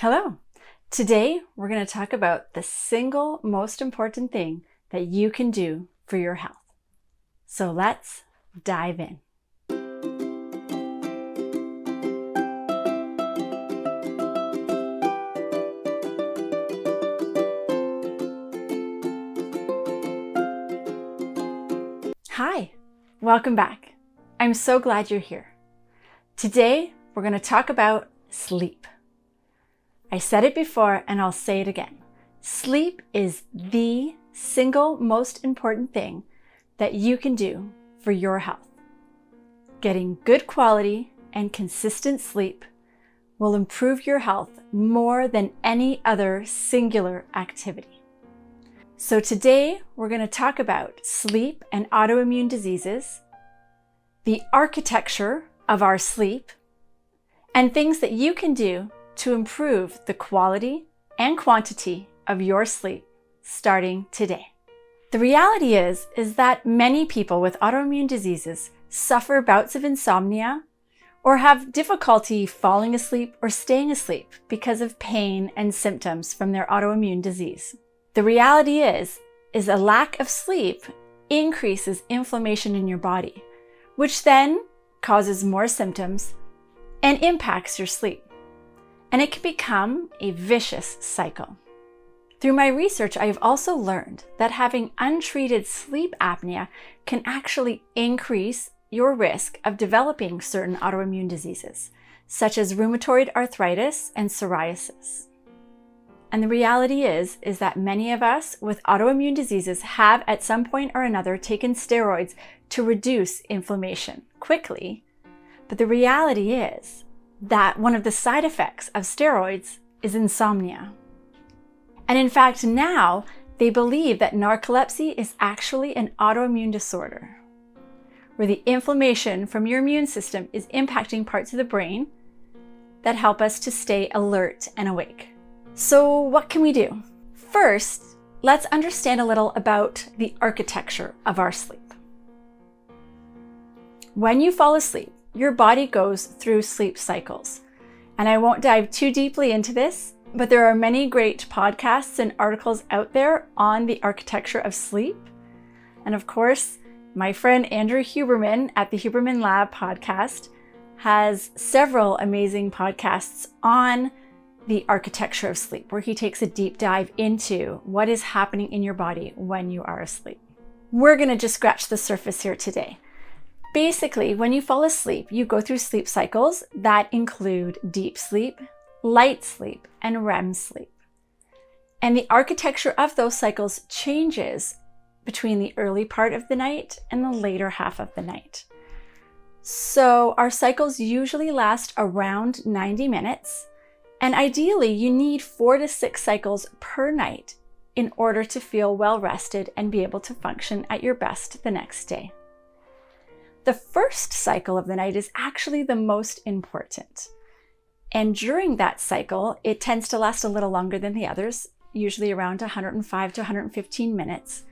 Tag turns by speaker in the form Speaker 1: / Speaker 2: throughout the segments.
Speaker 1: Hello. Today, we're going to talk about the single most important thing that you can do for your health. So let's dive in. Hi, welcome back. I'm so glad you're here. Today, we're going to talk about sleep. I said it before and I'll say it again. Sleep is the single most important thing that you can do for your health. Getting good quality and consistent sleep will improve your health more than any other singular activity. So today we're going to talk about sleep and autoimmune diseases, the architecture of our sleep, and things that you can do to improve the quality and quantity of your sleep starting today. The reality is that many people with autoimmune diseases suffer bouts of insomnia or have difficulty falling asleep or staying asleep because of pain and symptoms from their autoimmune disease. The reality is a lack of sleep increases inflammation in your body, which then causes more symptoms and impacts your sleep. And it can become a vicious cycle. Through my research, I have also learned that having untreated sleep apnea can actually increase your risk of developing certain autoimmune diseases, such as rheumatoid arthritis and psoriasis. And the reality is that many of us with autoimmune diseases have at some point or another taken steroids to reduce inflammation quickly. But the reality is that one of the side effects of steroids is insomnia. And in fact, now they believe that narcolepsy is actually an autoimmune disorder, where the inflammation from your immune system is impacting parts of the brain that help us to stay alert and awake. So what can we do? First, let's understand a little about the architecture of our sleep. When you fall asleep, your body goes through sleep cycles. And I won't dive too deeply into this, but there are many great podcasts and articles out there on the architecture of sleep. And of course, my friend Andrew Huberman at the Huberman Lab podcast has several amazing podcasts on the architecture of sleep, where he takes a deep dive into what is happening in your body when you are asleep. We're going to just scratch the surface here today. Basically, when you fall asleep, you go through sleep cycles that include deep sleep, light sleep, and REM sleep. And the architecture of those cycles changes between the early part of the night and the later half of the night. So our cycles usually last around 90 minutes, and ideally you need 4 to 6 cycles per night in order to feel well rested and be able to function at your best the next day. The first cycle of the night is actually the most important. And during that cycle, it tends to last a little longer than the others, usually around 105 to 115 minutes.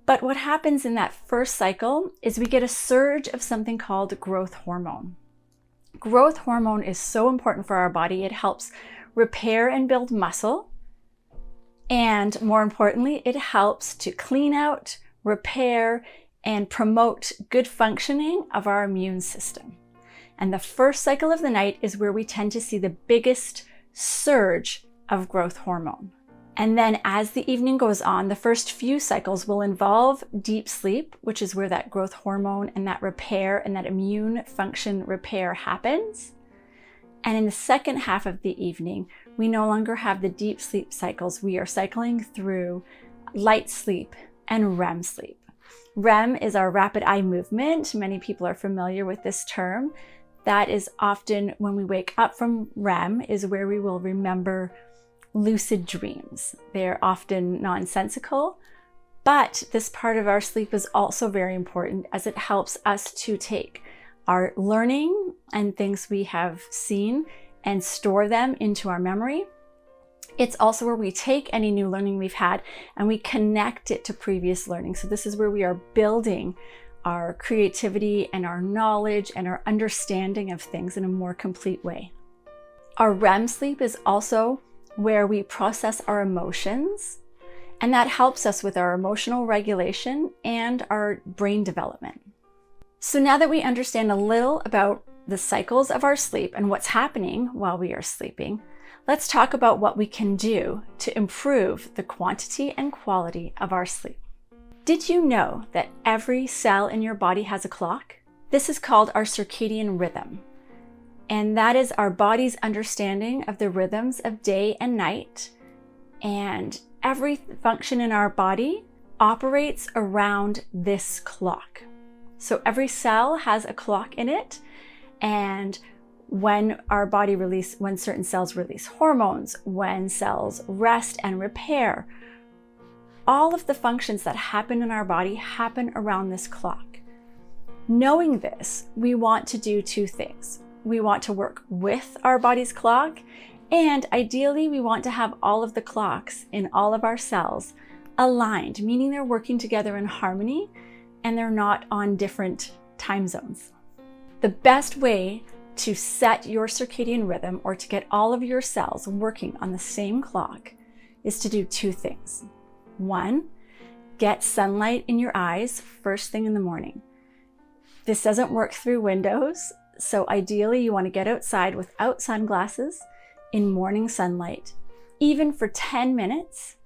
Speaker 1: But what happens in that first cycle is we get a surge of something called growth hormone. Growth hormone is so important for our body. It helps repair and build muscle. And more importantly, it helps to clean out, repair, and promote good functioning of our immune system. And the first cycle of the night is where we tend to see the biggest surge of growth hormone. And then as the evening goes on, the first few cycles will involve deep sleep, which is where that growth hormone and that repair and that immune function repair happens. And in the second half of the evening, we no longer have the deep sleep cycles. We are cycling through light sleep and REM sleep. REM is our rapid eye movement. Many people are familiar with this term. That is often when we wake up from REM is where we will remember lucid dreams. They're often nonsensical, but this part of our sleep is also very important as it helps us to take our learning and things we have seen and store them into our memory. It's also where we take any new learning we've had and we connect it to previous learning. So this is where we are building our creativity and our knowledge and our understanding of things in a more complete way. Our REM sleep is also where we process our emotions, and that helps us with our emotional regulation and our brain development. So now that we understand a little about the cycles of our sleep and what's happening while we are sleeping, let's talk about what we can do to improve the quantity and quality of our sleep. Did you know that every cell in your body has a clock? This is called our circadian rhythm. And that is our body's understanding of the rhythms of day and night. And every function in our body operates around this clock. So every cell has a clock in it. And when certain cells release hormones, when cells rest and repair, all of the functions that happen in our body happen around this clock. Knowing this, we want to do two things. We want to work with our body's clock, and ideally we want to have all of the clocks in all of our cells aligned, meaning they're working together in harmony and they're not on different time zones. The best way to set your circadian rhythm, or to get all of your cells working on the same clock, is to do two things. One, get sunlight in your eyes first thing in the morning. This doesn't work through windows, so ideally you want to get outside without sunglasses in morning sunlight, even for 10 minutes,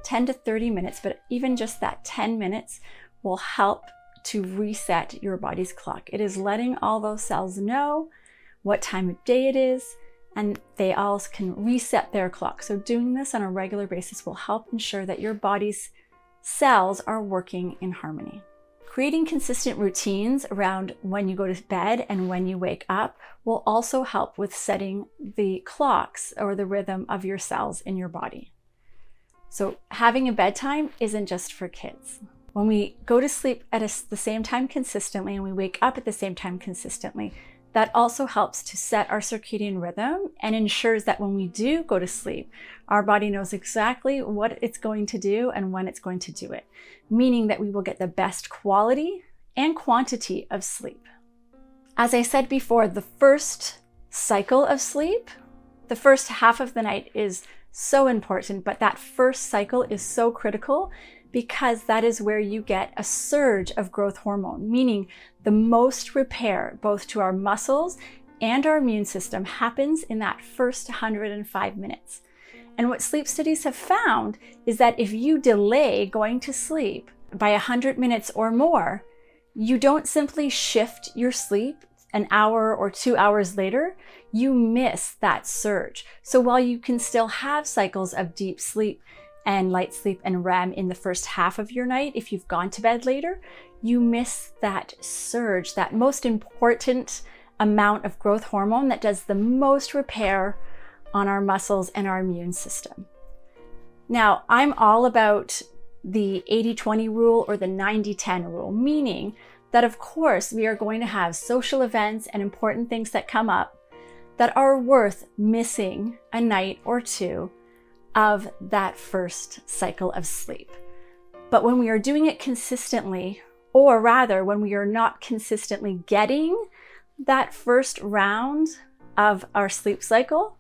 Speaker 1: 10 to 30 minutes, but even just that 10 minutes will help to reset your body's clock. It is letting all those cells know what time of day it is, and they all can reset their clock. So doing this on a regular basis will help ensure that your body's cells are working in harmony. Creating consistent routines around when you go to bed and when you wake up will also help with setting the clocks or the rhythm of your cells in your body. So having a bedtime isn't just for kids. When we go to sleep at the same time consistently and we wake up at the same time consistently, that also helps to set our circadian rhythm and ensures that when we do go to sleep, our body knows exactly what it's going to do and when it's going to do it, meaning that we will get the best quality and quantity of sleep. As I said before, the first cycle of sleep, the first half of the night is so important, but that first cycle is so critical because that is where you get a surge of growth hormone, meaning the most repair, both to our muscles and our immune system, happens in that first 105 minutes. And what sleep studies have found is that if you delay going to sleep by 100 minutes or more, you don't simply shift your sleep an hour or 2 hours later, you miss that surge. So while you can still have cycles of deep sleep and light sleep and REM in the first half of your night, if you've gone to bed later, you miss that surge, that most important amount of growth hormone that does the most repair on our muscles and our immune system. Now, I'm all about the 80-20 rule or the 90-10 rule, meaning that of course we are going to have social events and important things that come up that are worth missing a night or two of that first cycle of sleep. But when we are doing it consistently, or rather when we are not consistently getting that first round of our sleep cycle,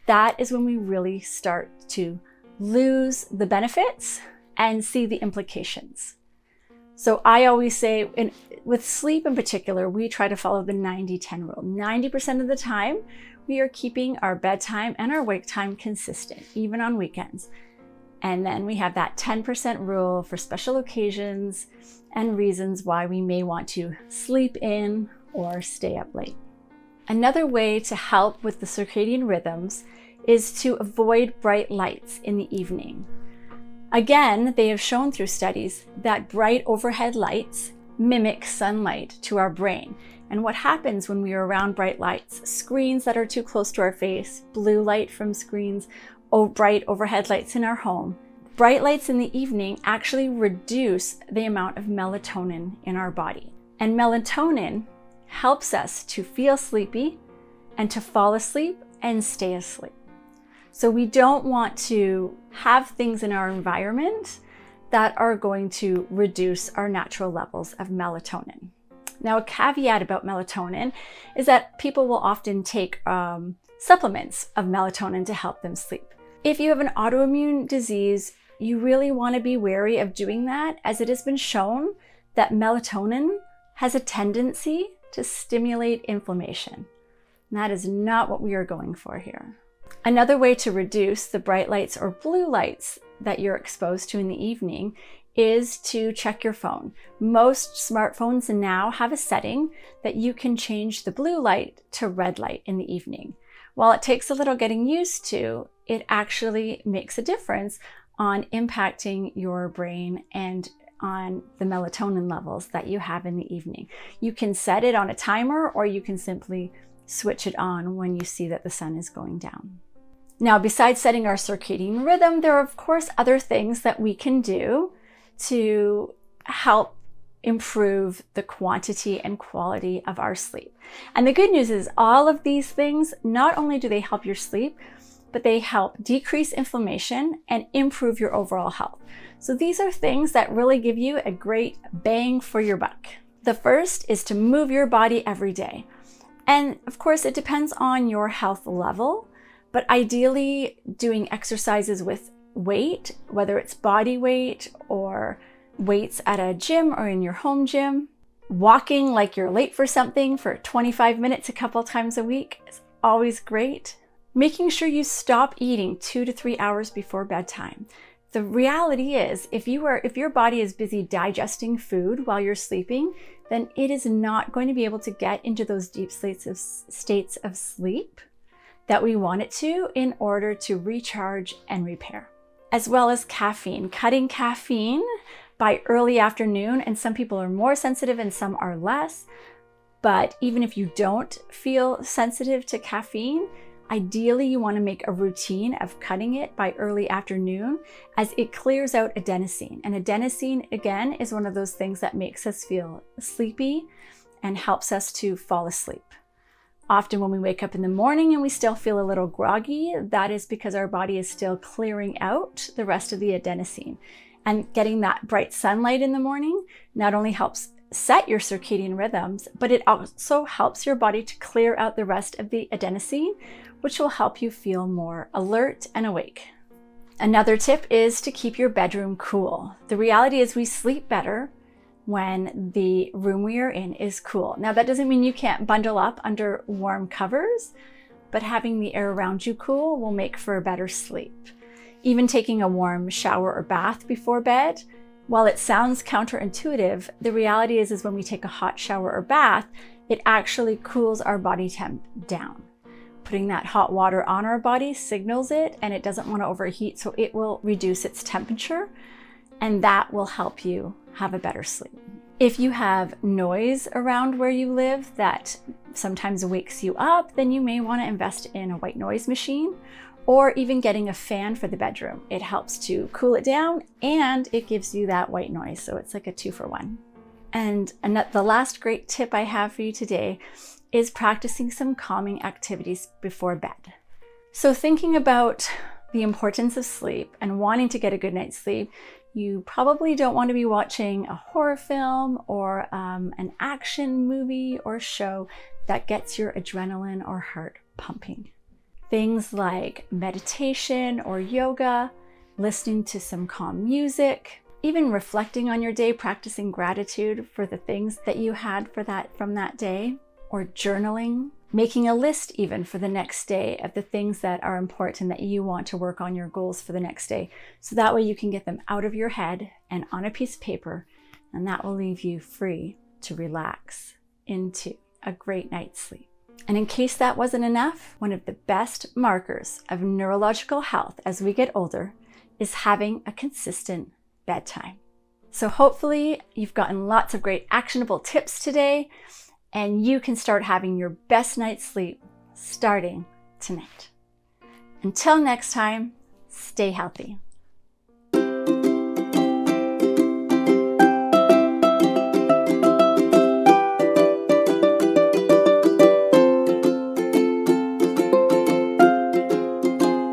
Speaker 1: that is when we really start to lose the benefits and see the implications. So I always say, with sleep in particular, we try to follow the 90-10 rule. 90% of the time, we are keeping our bedtime and our wake time consistent, even on weekends. And then we have that 10% rule for special occasions and reasons why we may want to sleep in or stay up late. Another way to help with the circadian rhythms is to avoid bright lights in the evening. Again, they have shown through studies that bright overhead lights mimic sunlight to our brain. And what happens when we are around bright lights, screens that are too close to our face, blue light from screens, bright overhead lights in our home, bright lights in the evening actually reduce the amount of melatonin in our body. And melatonin helps us to feel sleepy and to fall asleep and stay asleep. So we don't want to have things in our environment that are going to reduce our natural levels of melatonin. Now, a caveat about melatonin is that people will often take supplements of melatonin to help them sleep. If you have an autoimmune disease, you really want to be wary of doing that, as it has been shown that melatonin has a tendency to stimulate inflammation. And that is not what we are going for here. Another way to reduce the bright lights or blue lights that you're exposed to in the evening is to check your phone. Most smartphones now have a setting that you can change the blue light to red light in the evening. While it takes a little getting used to, it actually makes a difference on impacting your brain and on the melatonin levels that you have in the evening. You can set it on a timer, or you can simply switch it on when you see that the sun is going down. Now, besides setting our circadian rhythm, there are of course other things that we can do to help improve the quantity and quality of our sleep. And the good news is all of these things, not only do they help your sleep, but they help decrease inflammation and improve your overall health. So these are things that really give you a great bang for your buck. The first is to move your body every day. And of course, it depends on your health level, but ideally doing exercises with weight, whether it's body weight or weights at a gym or in your home gym. Walking like you're late for something for 25 minutes a couple times a week is always great. Making sure you stop eating 2 to 3 hours before bedtime. The reality is, if your body is busy digesting food while you're sleeping, then it is not going to be able to get into those deep states of sleep that we want it to in order to recharge and repair. As well as caffeine. Cutting caffeine by early afternoon, and some people are more sensitive and some are less, but even if you don't feel sensitive to caffeine, ideally you want to make a routine of cutting it by early afternoon, as it clears out adenosine. And adenosine, again, is one of those things that makes us feel sleepy and helps us to fall asleep. Often when we wake up in the morning and we still feel a little groggy, that is because our body is still clearing out the rest of the adenosine. And getting that bright sunlight in the morning not only helps set your circadian rhythms, but it also helps your body to clear out the rest of the adenosine, which will help you feel more alert and awake. Another tip is to keep your bedroom cool. The reality is we sleep better when the room we are in is cool. Now, that doesn't mean you can't bundle up under warm covers, but having the air around you cool will make for a better sleep. Even taking a warm shower or bath before bed, while it sounds counterintuitive, the reality is when we take a hot shower or bath, it actually cools our body temp down. Putting that hot water on our body signals it, and it doesn't want to overheat, so it will reduce its temperature, and that will help you have a better sleep. If you have noise around where you live that sometimes wakes you up, then you may want to invest in a white noise machine, or even getting a fan for the bedroom. It helps to cool it down and it gives you that white noise. So it's like a 2-for-1. And the last great tip I have for you today is practicing some calming activities before bed. So thinking about the importance of sleep and wanting to get a good night's sleep, you probably don't want to be watching a horror film or an action movie or show that gets your adrenaline or heart pumping. Things like meditation or yoga, listening to some calm music, even reflecting on your day, practicing gratitude for the things that you had from that day, or journaling, making a list even for the next day of the things that are important that you want to work on, your goals for the next day. So that way you can get them out of your head and on a piece of paper, and that will leave you free to relax into a great night's sleep. And in case that wasn't enough, one of the best markers of neurological health as we get older is having a consistent bedtime. So hopefully you've gotten lots of great actionable tips today, and you can start having your best night's sleep starting tonight. Until next time, stay healthy.